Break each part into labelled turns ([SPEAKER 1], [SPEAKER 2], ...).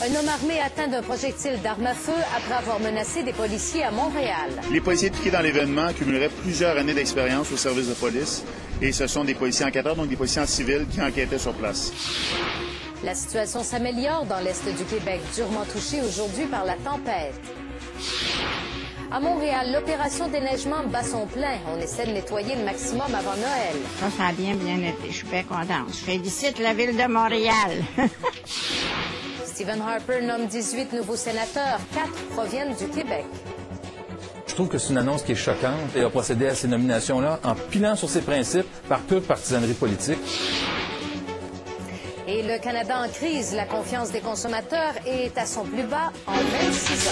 [SPEAKER 1] Un homme armé atteint d'un projectile d'arme à feu après avoir menacé des policiers à Montréal.
[SPEAKER 2] Les policiers impliqués dans l'événement cumuleraient plusieurs années d'expérience au service de police et ce sont des policiers enquêteurs, donc des policiers en civil qui enquêtaient sur place.
[SPEAKER 1] La situation s'améliore dans l'est du Québec, durement touché aujourd'hui par la tempête. À Montréal, l'opération déneigement bat son plein. On essaie de nettoyer le maximum avant Noël.
[SPEAKER 3] Ça a bien été. Je suis bien contente. Je félicite la Ville de Montréal.
[SPEAKER 1] Stephen Harper nomme 18 nouveaux sénateurs. 4 proviennent du Québec.
[SPEAKER 4] Je trouve que c'est une annonce qui est choquante et a procédé à ces nominations-là en pilant sur ses principes par pure partisanerie politique.
[SPEAKER 1] Et le Canada en crise, la confiance des consommateurs est à son plus bas en 26 ans.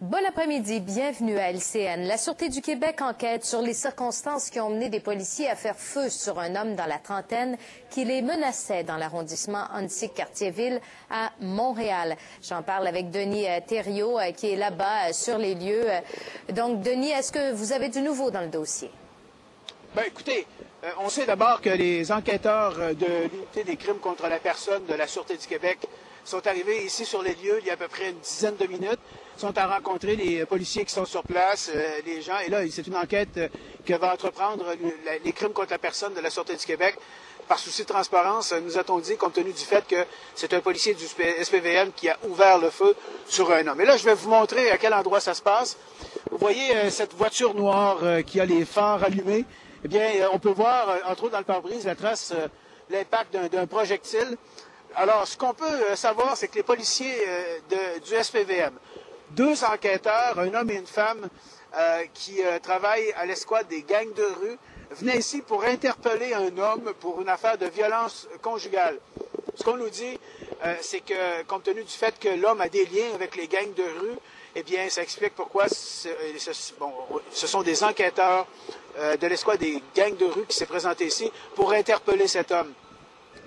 [SPEAKER 1] Bon après-midi, bienvenue à LCN. La Sûreté du Québec enquête sur les circonstances qui ont mené des policiers à faire feu sur un homme dans la trentaine qui les menaçait dans l'arrondissement Annecy-Cartierville à Montréal. J'en parle avec Denis Thériault qui est là-bas sur les lieux. Donc, Denis, est-ce que vous avez du nouveau dans le dossier?
[SPEAKER 5] Bien, écoutez, on sait d'abord que les enquêteurs de l'unité des crimes contre la personne de la Sûreté du Québec sont arrivés ici sur les lieux il y a à peu près une dizaine de minutes, sont à rencontrer les policiers qui sont sur place, les gens, et là, c'est une enquête que va entreprendre les crimes contre la personne de la Sûreté du Québec. Par souci de transparence, nous a-t-on dit, compte tenu du fait que c'est un policier du SPVM qui a ouvert le feu sur un homme. Et là, je vais vous montrer à quel endroit ça se passe. Vous voyez cette voiture noire qui a les phares allumés. Eh bien, on peut voir, entre autres dans le pare-brise, la trace, l'impact d'un projectile. Alors, ce qu'on peut savoir, c'est que les policiers du SPVM, 2 enquêteurs, un homme et une femme, qui travaillent à l'escouade des gangs de rue, venaient ici pour interpeller un homme pour une affaire de violence conjugale. Ce qu'on nous dit, c'est que, compte tenu du fait que l'homme a des liens avec les gangs de rue, eh bien, ça explique pourquoi ce sont des enquêteurs de l'escouade des gangs de rue qui s'est présenté ici pour interpeller cet homme.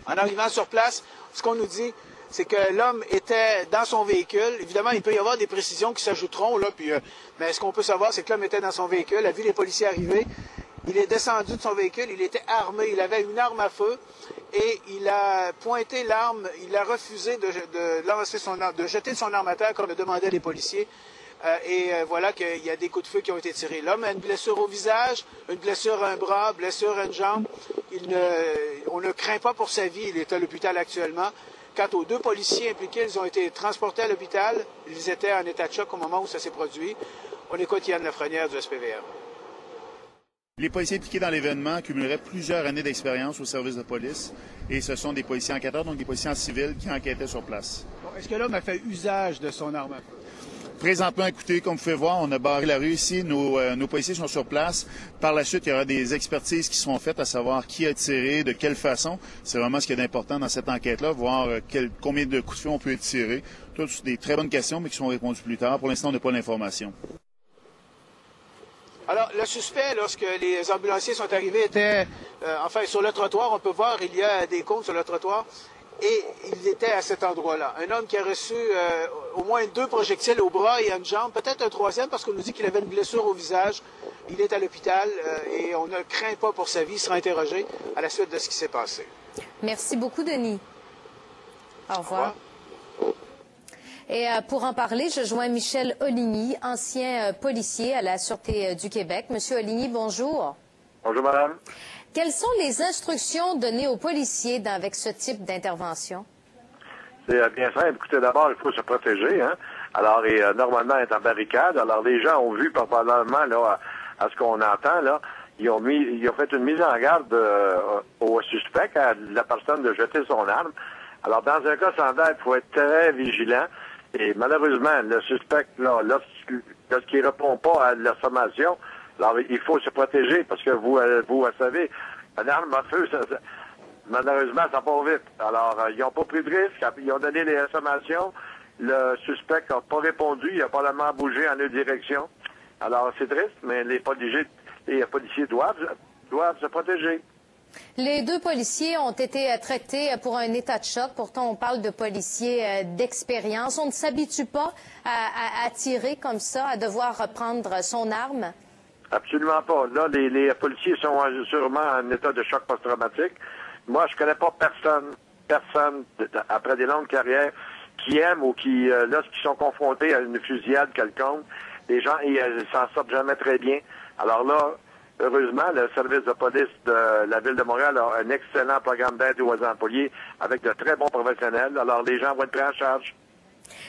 [SPEAKER 5] En arrivant sur place, ce qu'on nous dit, c'est que l'homme était dans son véhicule. Évidemment, il peut y avoir des précisions qui s'ajouteront, là, mais ce qu'on peut savoir, c'est que l'homme était dans son véhicule, a vu les policiers arriver, il est descendu de son véhicule, il était armé, il avait une arme à feu, et il a pointé l'arme, il a refusé de jeter son arme à terre comme le demandaient les policiers. Voilà qu'il y a des coups de feu qui ont été tirés. L'homme a une blessure au visage, une blessure à un bras, blessure à une jambe. On ne craint pas pour sa vie, il est à l'hôpital actuellement. Quant aux 2 policiers impliqués, ils ont été transportés à l'hôpital. Ils étaient en état de choc au moment où ça s'est produit. On écoute Yann Lafrenière du SPVM.
[SPEAKER 2] Les policiers impliqués dans l'événement cumuleraient plusieurs années d'expérience au service de police et ce sont des policiers enquêteurs, donc des policiers en civil qui enquêtaient sur place.
[SPEAKER 5] Bon, est-ce que l'homme a fait usage de son arme à feu?
[SPEAKER 2] Présentement, écoutez, comme vous pouvez voir, on a barré la rue ici. Nos policiers sont sur place. Par la suite, il y aura des expertises qui seront faites à savoir qui a tiré, de quelle façon. C'est vraiment ce qui est important dans cette enquête-là, voir combien de coups de feu on peut tirer. Toutes des très bonnes questions, mais qui seront répondues plus tard. Pour l'instant, on n'a pas l'information.
[SPEAKER 5] Alors, le suspect, lorsque les ambulanciers sont arrivés, était sur le trottoir. On peut voir, il y a des cônes sur le trottoir. Et il était à cet endroit-là. Un homme qui a reçu au moins 2 projectiles au bras et à une jambe, peut-être un 3e parce qu'on nous dit qu'il avait une blessure au visage. Il est à l'hôpital et on ne craint pas pour sa vie. Il sera interrogé à la suite de ce qui s'est passé.
[SPEAKER 1] Merci beaucoup, Denis. Au revoir. Et pour en parler, je joins Michel Oligny, ancien policier à la Sûreté du Québec. Monsieur Oligny, bonjour.
[SPEAKER 6] Bonjour, madame.
[SPEAKER 1] Quelles sont les instructions données aux policiers avec ce type d'intervention?
[SPEAKER 6] C'est bien simple. Écoutez, d'abord, il faut se protéger. Hein? Alors, normalement, être en barricade. Alors, les gens ont vu, probablement, là, à ce qu'on entend, là, ils ont fait une mise en garde au suspect, à la personne de jeter son arme. Alors, dans un cas semblable, il faut être très vigilant. Et malheureusement, le suspect, là, lorsqu'il répond pas à la sommation, alors, il faut se protéger parce que vous savez, une arme à feu, malheureusement, ça part vite. Alors, ils n'ont pas pris de risque. Ils ont donné les sommations. Le suspect n'a pas répondu. Il a probablement bougé en leur direction. Alors, c'est triste, mais les policiers doivent se protéger.
[SPEAKER 1] Les 2 policiers ont été traités pour un état de choc. Pourtant, on parle de policiers d'expérience. On ne s'habitue pas à tirer comme ça, à devoir reprendre son arme?
[SPEAKER 6] Absolument pas. Là, les policiers sont sûrement en état de choc post-traumatique. Moi, je connais pas personne personnes, après des longues carrières, qui aiment ou qui, lorsqu'ils sont confrontés à une fusillade quelconque, les gens, ils s'en sortent jamais très bien. Alors là, heureusement, le service de police de la Ville de Montréal a un excellent programme d'aide aux employés avec de très bons professionnels. Alors, les gens vont être pris en charge.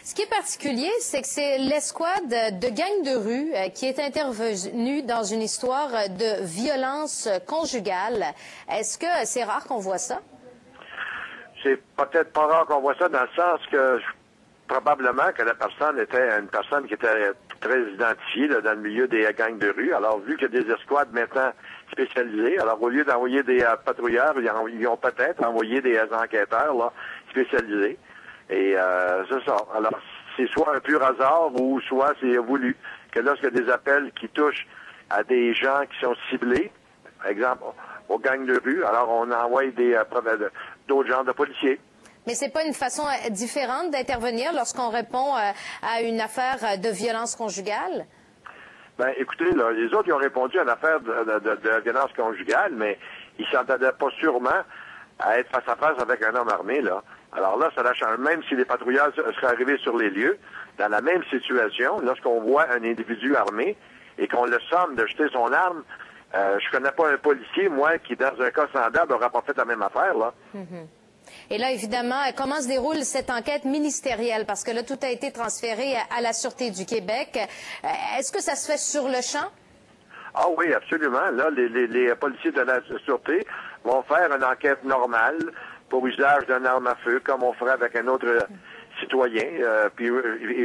[SPEAKER 1] Ce qui est particulier, c'est que c'est l'escouade de gang de rue qui est intervenue dans une histoire de violence conjugale. Est-ce que c'est rare qu'on voit ça?
[SPEAKER 6] C'est peut-être pas rare qu'on voit ça dans le sens que probablement que la personne était une personne qui était très identifiée là, dans le milieu des gangs de rue. Alors, vu qu'il y a des escouades maintenant spécialisées, alors au lieu d'envoyer des patrouilleurs, ils ont peut-être envoyé des enquêteurs là, spécialisés. Et c'est ça. Alors, c'est soit un pur hasard ou soit c'est voulu que lorsqu'il y a des appels qui touchent à des gens qui sont ciblés, par exemple, aux gangs de rue, alors on envoie d'autres genres de policiers.
[SPEAKER 1] Mais c'est pas une façon différente d'intervenir lorsqu'on répond à une affaire de violence conjugale?
[SPEAKER 6] Ben, écoutez, là, les autres, ils ont répondu à une affaire de violence conjugale, mais ils s'entendaient pas sûrement à être face à face avec un homme armé, là. Alors là, ça la change. Même si les patrouilleurs seraient arrivés sur les lieux, dans la même situation, lorsqu'on voit un individu armé et qu'on le somme de jeter son arme, je connais pas un policier, moi, qui, dans un cas semblable, n'aura pas fait la même affaire, là.
[SPEAKER 1] Mm-hmm. Et là, évidemment, comment se déroule cette enquête ministérielle? Parce que là, tout a été transféré à la Sûreté du Québec. Est-ce que ça se fait sur le champ?
[SPEAKER 6] Ah oui, absolument. Là, les policiers de la Sûreté vont faire une enquête normale pour usage d'une arme à feu, comme on ferait avec un autre citoyen. Puis, et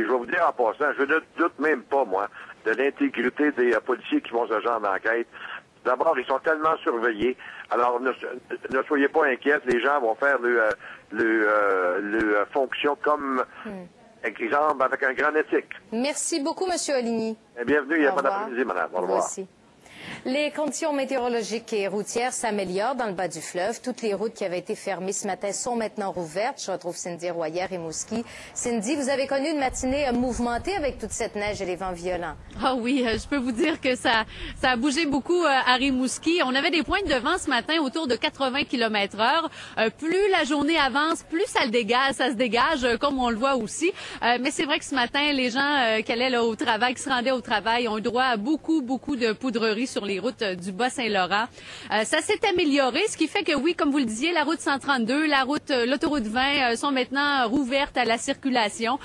[SPEAKER 6] je vais vous dire en passant, je ne doute même pas, moi, de l'intégrité des policiers qui font ce genre d'enquête. D'abord, ils sont tellement surveillés. Alors, ne soyez pas inquiets. Les gens vont faire le fonction comme, exemple, avec un grand éthique.
[SPEAKER 1] Merci beaucoup, M. Oligny.
[SPEAKER 6] Bienvenue. Il y a bon après-midi, madame. Au revoir.
[SPEAKER 1] Merci. Les conditions météorologiques et routières s'améliorent dans le bas du fleuve. Toutes les routes qui avaient été fermées ce matin sont maintenant rouvertes. Je retrouve Cindy Royer et Rimouski. Cindy, vous avez connu une matinée mouvementée avec toute cette neige et les vents violents.
[SPEAKER 7] Ah oui, je peux vous dire que ça a bougé beaucoup à Rimouski. On avait des pointes de vent ce matin autour de 80 km/h. Plus la journée avance, plus ça se dégage, comme on le voit aussi. Mais c'est vrai que ce matin, les gens qui allaient là, au travail, qui se rendaient au travail, ont eu droit à beaucoup de poudreries sur les routes du Bas-Saint-Laurent. Ça s'est amélioré, ce qui fait que oui, comme vous le disiez, la route 132, l'autoroute 20 sont maintenant rouvertes à la circulation.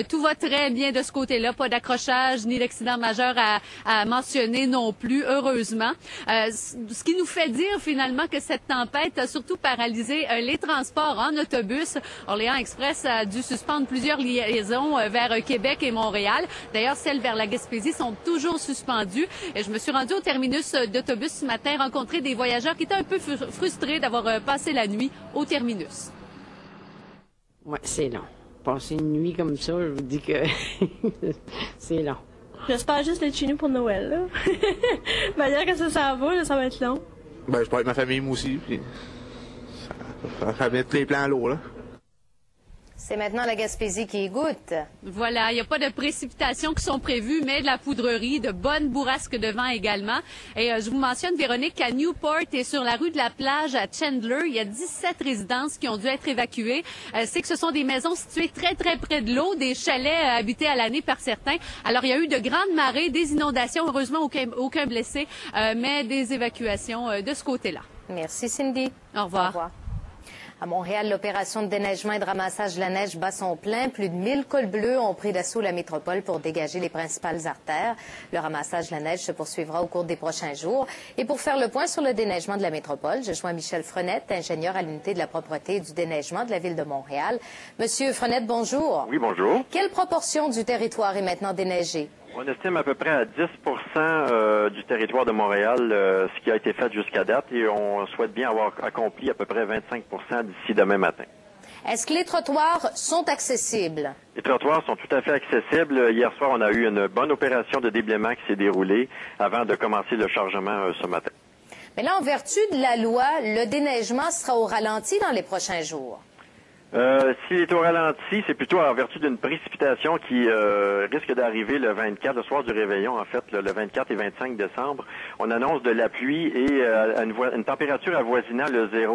[SPEAKER 7] Tout va très bien de ce côté-là, pas d'accrochage ni d'accident majeur à mentionner non plus, heureusement. Ce qui nous fait dire finalement que cette tempête a surtout paralysé les transports en autobus. Orléans Express a dû suspendre plusieurs liaisons vers Québec et Montréal. D'ailleurs, celles vers la Gaspésie sont toujours suspendues. Et je me suis rendue au terminus d'autobus ce matin, rencontrer des voyageurs qui étaient un peu frustrés d'avoir passé la nuit au terminus.
[SPEAKER 3] Ouais, c'est long. Passer une nuit comme ça, je vous dis que c'est long.
[SPEAKER 8] J'espère juste être chez nous pour Noël, là. Manière que ça va, là, ça va être long.
[SPEAKER 9] Ben, je peux être avec ma famille, moi aussi, puis ça va mettre les plans à l'eau, là.
[SPEAKER 1] C'est maintenant la Gaspésie qui y goûte.
[SPEAKER 7] Voilà, il n'y a pas de précipitations qui sont prévues, mais de la poudrerie, de bonnes bourrasques de vent également. Et je vous mentionne, Véronique, qu'à Newport et sur la rue de la Plage à Chandler, il y a 17 résidences qui ont dû être évacuées. C'est que ce sont des maisons situées très près de l'eau, des chalets habités à l'année par certains. Alors, il y a eu de grandes marées, des inondations, heureusement aucun blessé, mais des évacuations de ce côté-là.
[SPEAKER 1] Merci, Cindy.
[SPEAKER 7] Au revoir.
[SPEAKER 1] Au revoir. À Montréal, l'opération de déneigement et de ramassage de la neige bat son plein. Plus de 1000 cols bleus ont pris d'assaut la métropole pour dégager les principales artères. Le ramassage de la neige se poursuivra au cours des prochains jours. Et pour faire le point sur le déneigement de la métropole, je joins Michel Frenette, ingénieur à l'unité de la propreté et du déneigement de la Ville de Montréal. Monsieur Frenette, bonjour.
[SPEAKER 10] Oui, bonjour.
[SPEAKER 1] Quelle proportion du territoire est maintenant déneigée?
[SPEAKER 10] On estime à peu près à 10% du territoire de Montréal ce qui a été fait jusqu'à date et on souhaite bien avoir accompli à peu près 25% d'ici demain matin.
[SPEAKER 1] Est-ce que les trottoirs sont accessibles?
[SPEAKER 10] Les trottoirs sont tout à fait accessibles. Hier soir, on a eu une bonne opération de déblaiement qui s'est déroulée avant de commencer le chargement ce matin.
[SPEAKER 1] Mais là, en vertu de la loi, le déneigement sera au ralenti dans les prochains jours.
[SPEAKER 10] S'il est au ralenti, c'est plutôt en vertu d'une précipitation qui risque d'arriver le 24, le soir du réveillon, en fait, le 24 et 25 décembre. On annonce de la pluie et une température avoisinant le 0.